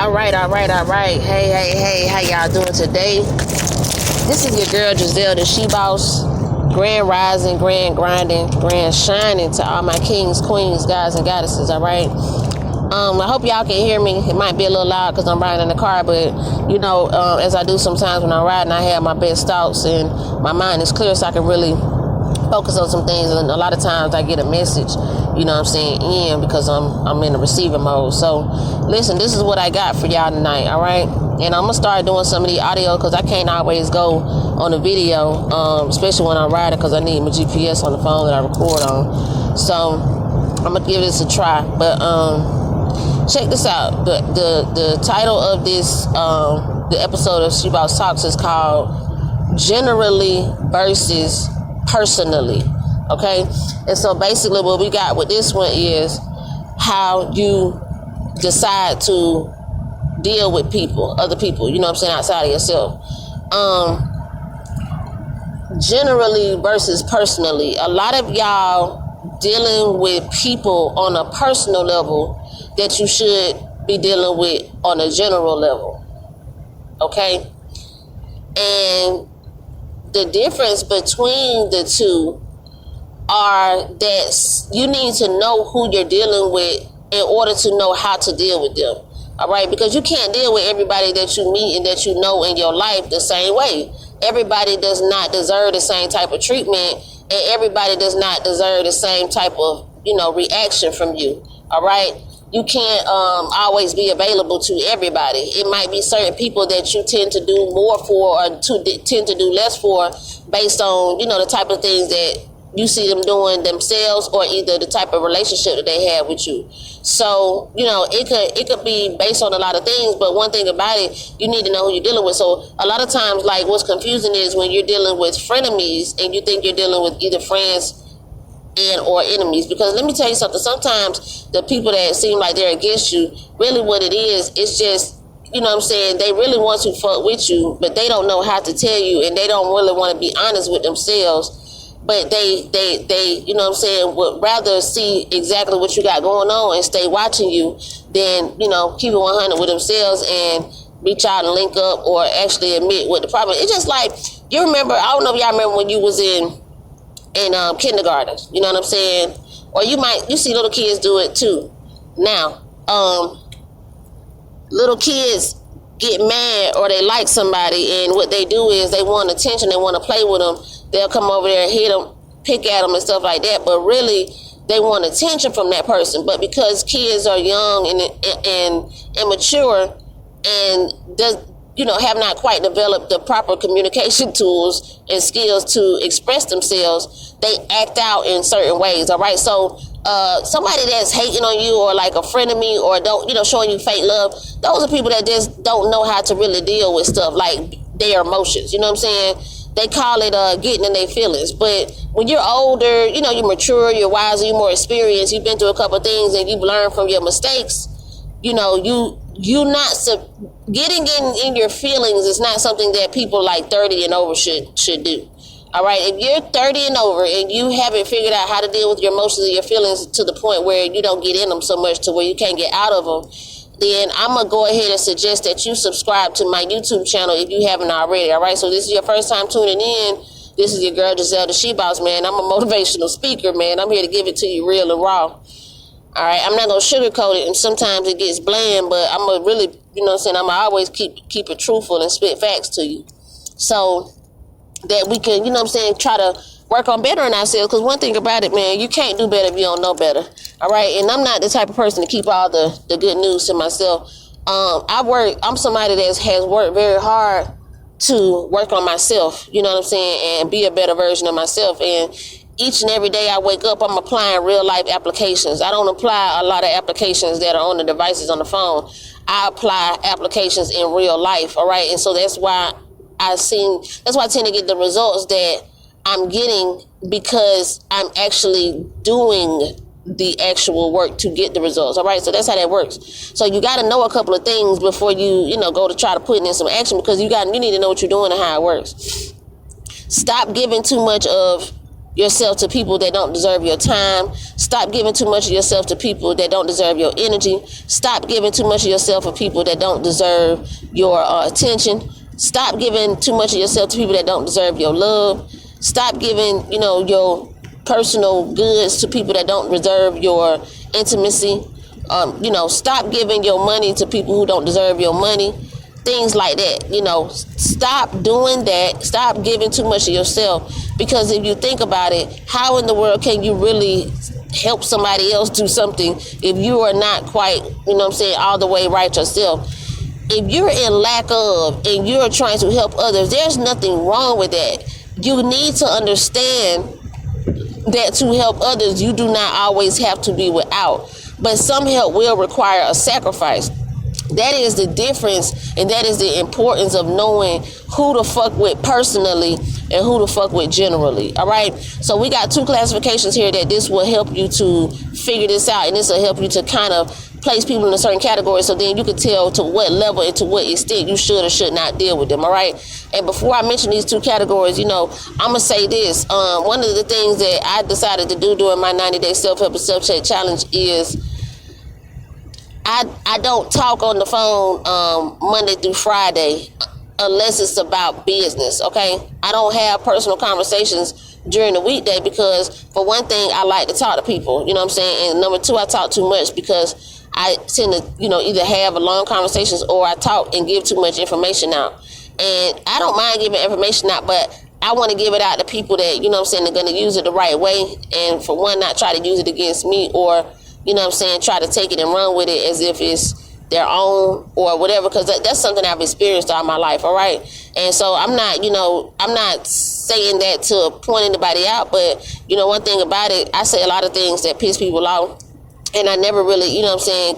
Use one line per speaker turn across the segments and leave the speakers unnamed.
All right. Hey, how y'all doing today? This is your girl Giselle, the She Boss. Grand rising, grand grinding, grand shining to all my kings, queens, guys, and goddesses. All right. I hope y'all can hear me. It might be a little loud because I'm riding in the car, but as I do sometimes when I'm riding, I have my best thoughts and my mind is clear, so I can really focus on some things. And a lot of times I get a message, in because I'm in the receiving mode. So listen, this is what I got for y'all tonight. All right. And I'm gonna start doing some of the audio because I can't always go on the video, especially when I'm riding, because I need my GPS on the phone that I record on. So I'm gonna give this a try. But check this out. The title of this the episode of She Boss Talks is called Generally versus Personally. Okay, and so basically what we got with this one is how you decide to deal with people, other people, outside of yourself. Generally versus personally. A lot of y'all dealing with people on a personal level that you should be dealing with on a general level. Okay? And the difference between the two are that you need to know who you're dealing with in order to know how to deal with them. All right? Because you can't deal with everybody that you meet and that you know in your life the same way. Everybody does not deserve the same type of treatment, and everybody does not deserve the same type of, reaction from you. All right? You can't always be available to everybody. It might be certain people that you tend to do more for or tend to do less for based on, the type of things that you see them doing themselves or either the type of relationship that they have with you. So, it could be based on a lot of things, but one thing about it, you need to know who you're dealing with. So a lot of times, like, what's confusing is when you're dealing with frenemies and you think you're dealing with either friends and or enemies. Because let me tell you something, sometimes the people that seem like they're against you, really what it is, it's just, they really want to fuck with you, but they don't know how to tell you, and they don't really want to be honest with themselves. But they would rather see exactly what you got going on and stay watching you than, keep it 100 with themselves and reach out and link up or actually admit what the problem is. It's just like, you remember, I don't know if y'all remember when you was in kindergarten, you know what I'm saying? Or you see little kids do it too. Now, little kids get mad or they like somebody, and what they do is they want attention, they want to play with them. They'll come over there and hit them, pick at them and stuff like that. But really, they want attention from that person. But because kids are young and immature and have not quite developed the proper communication tools and skills to express themselves, they act out in certain ways. All right. So somebody that's hating on you or like a frenemy or showing you fake love, those are people that just don't know how to really deal with stuff like their emotions. You know what I'm saying? They call it getting in their feelings. But when you're older, you're mature, you're wiser, you're more experienced, you've been through a couple of things and you've learned from your mistakes, you're not getting in your feelings is not something that people like 30 and over should do. All right, if you're 30 and over and you haven't figured out how to deal with your emotions and your feelings to the point where you don't get in them so much to where you can't get out of them, then I'm going to go ahead and suggest that you subscribe to my YouTube channel if you haven't already. All right, so this is your first time tuning in. This is your girl Giselle, the She Boss, man. I'm a motivational speaker, man. I'm here to give it to you real and raw. All right, I'm not going to sugarcoat it, and sometimes it gets bland, but I'm going to really, I'm going to always keep it truthful and spit facts to you. So that we can, try to work on bettering ourselves. Because one thing about it, man, you can't do better if you don't know better. All right. And I'm not the type of person to keep all the good news to myself. I'm somebody that has worked very hard to work on myself, and be a better version of myself. And each and every day I wake up, I'm applying real life applications. I don't apply a lot of applications that are on the devices on the phone. I apply applications in real life. All right. And so that's why I tend to get the results that I'm getting, because I'm actually doing the actual work to get the results. All right. So that's how that works. So you got to know a couple of things before you go to try to put in some action, because you need to know what you're doing and how it works. Stop giving too much of yourself to people that don't deserve your time. Stop giving too much of yourself to people that don't deserve your energy. Stop giving too much of yourself to people that don't deserve your attention. Stop giving too much of yourself to people that don't deserve your love. Stop giving, your personal goods to people that don't deserve your intimacy. Stop giving your money to people who don't deserve your money. Things like that. Stop doing that. Stop giving too much of yourself. Because if you think about it, how in the world can you really help somebody else do something if you are not quite, all the way right yourself? If you're in lack of and you're trying to help others, there's nothing wrong with that. You need to understand that to help others, you do not always have to be without. But some help will require a sacrifice. That is the difference, and that is the importance of knowing who to fuck with personally and who to fuck with generally. All right? So we got 2 classifications here that this will help you to figure this out, and this will help you to kind of place people in a certain category, so then you can tell to what level and to what extent you should or should not deal with them. All right? And before I mention these 2 categories, I'm going to say this. One of the things that I decided to do during my 90-day self-help and self-check challenge is I don't talk on the phone Monday through Friday unless it's about business, okay? I don't have personal conversations during the weekday because, for one thing, I like to talk to people, you know what I'm saying? And number 2, I talk too much because I tend to, either have long conversations or I talk and give too much information out. And I don't mind giving information out, but I want to give it out to people that, are going to use it the right way. And for one, not try to use it against me or, try to take it and run with it as if it's their own or whatever, because that's something I've experienced all my life, all right? And so I'm not saying that to point anybody out, but, one thing about it, I say a lot of things that piss people off, and I never really,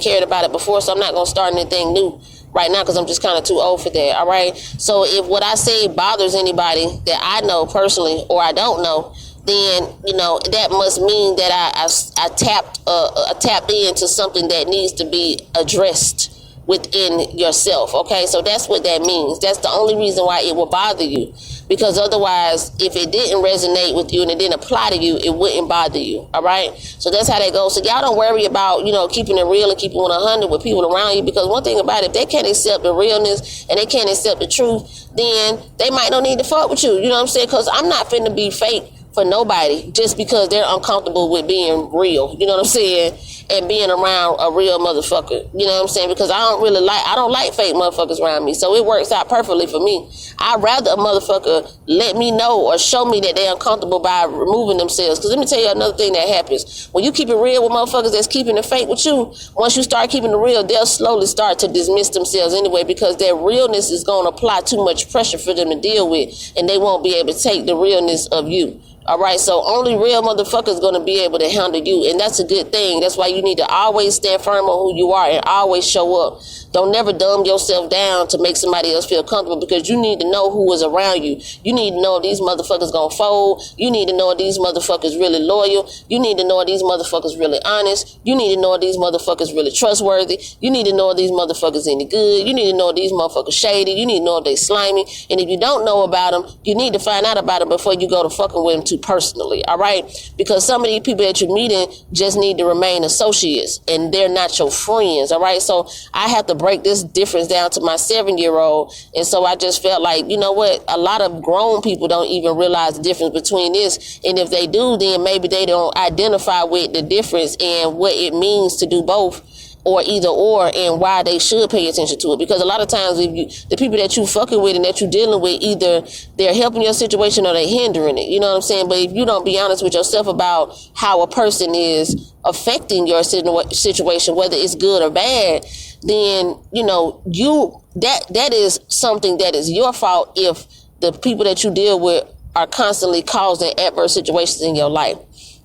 cared about it before, so I'm not going to start anything new right now because I'm just kind of too old for that, all right? So if what I say bothers anybody that I know personally or I don't know, then, that must mean that I tapped into something that needs to be addressed within yourself, okay? So that's what that means. That's the only reason why it will bother you, because otherwise, if it didn't resonate with you and it didn't apply to you, it wouldn't bother you, all right? So that's how that goes. So y'all don't worry about, keeping it real and keeping it 100 with people around you, because one thing about it, if they can't accept the realness and they can't accept the truth, then they might not need to fuck with you, you know what I'm saying? Because I'm not finna be fake for nobody just because they're uncomfortable with being real, you know what I'm saying, and being around a real motherfucker, you know what I'm saying, because I don't like fake motherfuckers around me, so it works out perfectly for me. I'd rather a motherfucker let me know or show me that they're uncomfortable by removing themselves, because let me tell you another thing that happens. When you keep it real with motherfuckers that's keeping it fake with you, once you start keeping it real, they'll slowly start to dismiss themselves anyway, because their realness is going to apply too much pressure for them to deal with, and they won't be able to take the realness of you. All right, so only real motherfuckers going to be able to handle you, and that's a good thing. That's why you need to always stand firm on who you are and always show up. Don't never dumb yourself down to make somebody else feel comfortable, because you need to know who is around you. You need to know if these motherfuckers going to fold. You need to know if these motherfuckers really loyal. You need to know if these motherfuckers really honest. You need to know if these motherfuckers really trustworthy. You need to know if these motherfuckers any good. You need to know if these motherfuckers shady. You need to know if they slimy. And if you don't know about them, you need to find out about them before you go to fucking with them too personally, all right? Because some of these people that you're meeting just need to remain associates, and they're not your friends, all right? So I have to break this difference down to my 7-year-old, and so I just felt like, you know what, a lot of grown people don't even realize the difference between this, and if they do, then maybe they don't identify with the difference and what it means to do both, or either or, and why they should pay attention to it. Because a lot of times, the people that you fucking with and that you dealing with, either they're helping your situation or they're hindering it. You know what I'm saying? But if you don't be honest with yourself about how a person is affecting your situation, whether it's good or bad, then that is something that is your fault if the people that you deal with are constantly causing adverse situations in your life.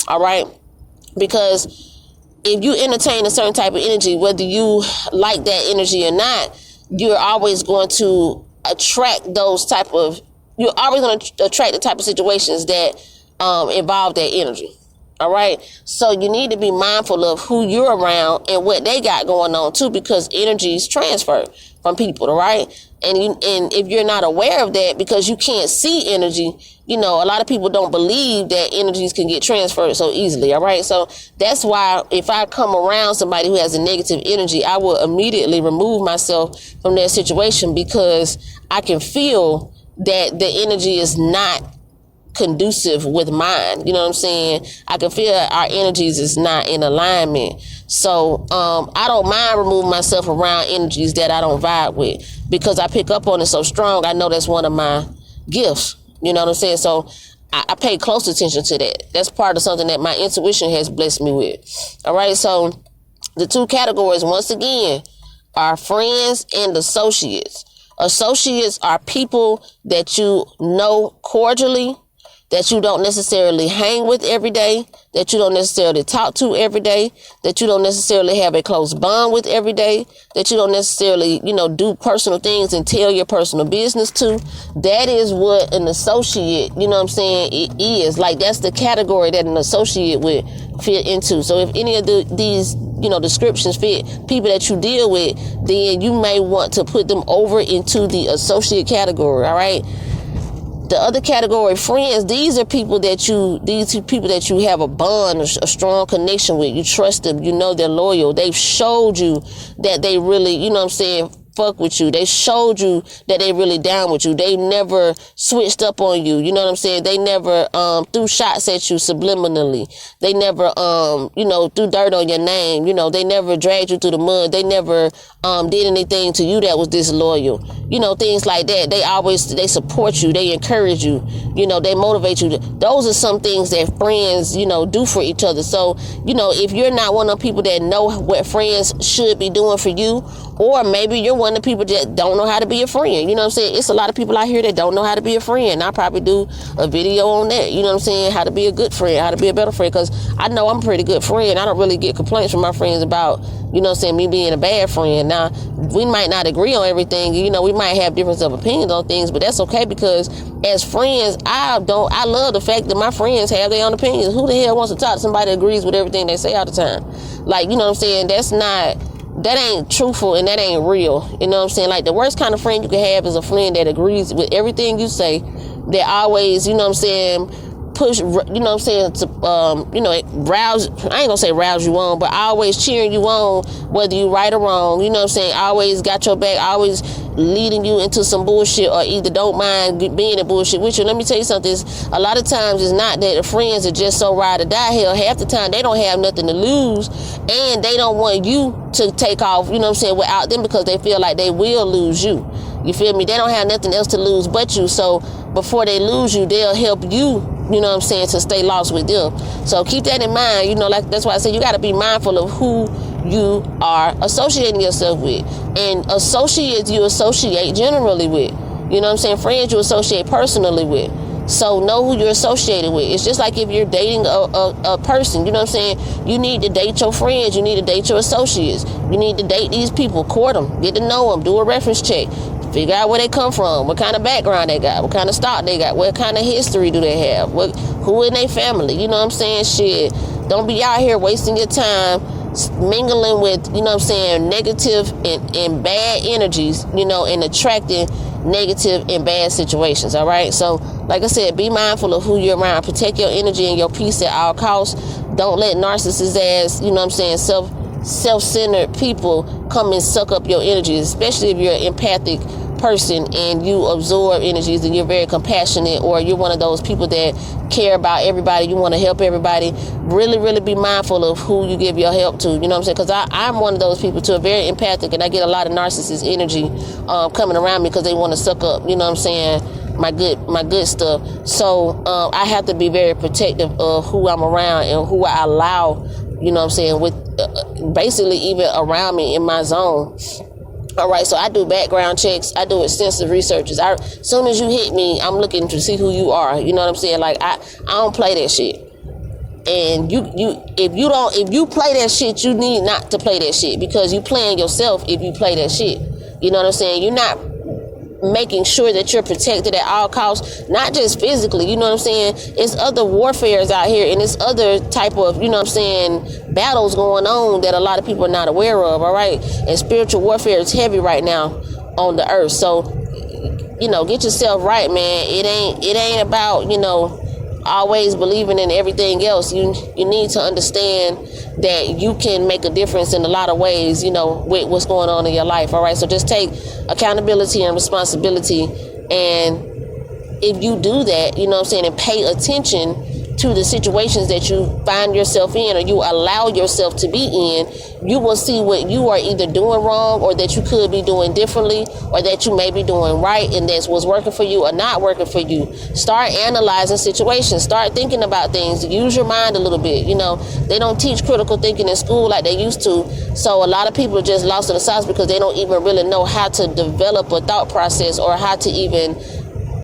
All right? Because if you entertain a certain type of energy, whether you like that energy or not, you're always going to attract you're always going to attract the type of situations that involve that energy. All right. So you need to be mindful of who you're around and what they got going on too, because energies transfer from people. All right. And if you're not aware of that, because you can't see energy, a lot of people don't believe that energies can get transferred so easily. All right. So that's why if I come around somebody who has a negative energy, I will immediately remove myself from that situation, because I can feel that the energy is not conducive with mine. You know what I'm saying? I can feel our energies is not in alignment. So I don't mind removing myself around energies that I don't vibe with, because I pick up on it so strong. I know that's one of my gifts. You know what I'm saying? So I pay close attention to that. That's part of something that my intuition has blessed me with. All right. So the two categories, once again, are friends and associates. Associates are people that you know cordially, that you don't necessarily hang with every day, that you don't necessarily talk to every day, that you don't necessarily have a close bond with every day, that you don't necessarily, do personal things and tell your personal business to. That is what an associate, it is. Like, that's the category that an associate would fit into. So if any of these descriptions fit people that you deal with, then you may want to put them over into the associate category. All right. The other category, friends, these people that you have a bond, a strong connection with. You trust them. You know they're loyal. They've showed you that they really, fuck with you. They showed you that they really down with you. They never switched up on you. You know what I'm saying? They never threw shots at you subliminally. They never threw dirt on your name. They never dragged you through the mud. They never did anything to you that was disloyal. Things like that. They support you. They encourage you. They motivate you. Those are some things that friends, do for each other. So, if you're not one of the people that know what friends should be doing for you, or maybe you're one of the people that don't know how to be a friend. You know what I'm saying? It's a lot of people out here that don't know how to be a friend. I'll probably do a video on that. You know what I'm saying? How to be a good friend, how to be a better friend. Because I know I'm a pretty good friend. I don't really get complaints from my friends about, me being a bad friend. Now, we might not agree on everything. We might have difference of opinions on things, but that's okay, because as friends, I love the fact that my friends have their own opinions. Who the hell wants to talk to somebody that agrees with everything they say all the time? Like, you know what I'm saying? That ain't truthful, and that ain't real. You know what I'm saying? Like, the worst kind of friend you can have is a friend that agrees with everything you say. That always, push, to, rouse, I ain't gonna say rouse you on, but always cheering you on, whether you right or wrong. You know what I'm saying? Always got your back, always leading you into some bullshit, or either don't mind being in bullshit with you. Let me tell you something. A lot of times it's not that the friends are just so ride or die. Hell, half the time they don't have nothing to lose, and they don't want you to take off, without them, because they feel like they will lose you. You feel me? They don't have nothing else to lose but you. So before they lose you, they'll help you, to stay lost with them. So keep that in mind. That's why I say you got to be mindful of who you are associating yourself with. And associates you associate generally with. You know what I'm saying? Friends you associate personally with. So know who you're associated with. It's just like if you're dating a person, you know what I'm saying? You need to date your friends. You need to date your associates. You need to date these people, court them, get to know them, do a reference check, figure out where they come from, what kind of background they got, what kind of stock they got, what kind of history do they have, who in their family, you know what I'm saying? Shit, don't be out here wasting your time mingling with, negative and bad energies, and attracting negative and bad situations. All right. So like I said, be mindful of who you're around. Protect your energy and your peace at all costs. Don't let narcissists self-centered people come and suck up your energy, especially if you're an empathic person and you absorb energies and you're very compassionate, or you're one of those people that care about everybody, you want to help everybody. Really, really be mindful of who you give your help to. You know what I'm saying? Because I'm one of those people too, very empathic, and I get a lot of narcissist energy coming around me because they want to suck up, you know what I'm saying, my good stuff. So I have to be very protective of who I'm around and who I allow, you know what I'm saying, with basically even around me in my zone. All right, so I do background checks. I do extensive researches. As soon as you hit me, I'm looking to see who you are. You know what I'm saying? Like, I don't play that shit. And if you play that shit, you need not to play that shit, because you playing yourself if you play that shit. You know what I'm saying? You're not making sure that you're protected at all costs, not just physically, you know what I'm saying? It's other warfares out here, and it's other type of, you know what I'm saying, battles going on that a lot of people are not aware of, all right? And spiritual warfare is heavy right now on the earth. So, you know, get yourself right, man. It ain't about, you know, always believing in everything else. You need to understand that you can make a difference in a lot of ways, you know, with what's going on in your life, all right? So just take accountability and responsibility, and if you do that, you know what I'm saying, and pay attention to the situations that you find yourself in, or you allow yourself to be in, you will see what you are either doing wrong, or that you could be doing differently, or that you may be doing right, and that's what's working for you or not working for you. Start analyzing situations. Start thinking about things. Use your mind a little bit. You know, they don't teach critical thinking in school like they used to, so a lot of people are just lost in the sauce because they don't even really know how to develop a thought process, or how to even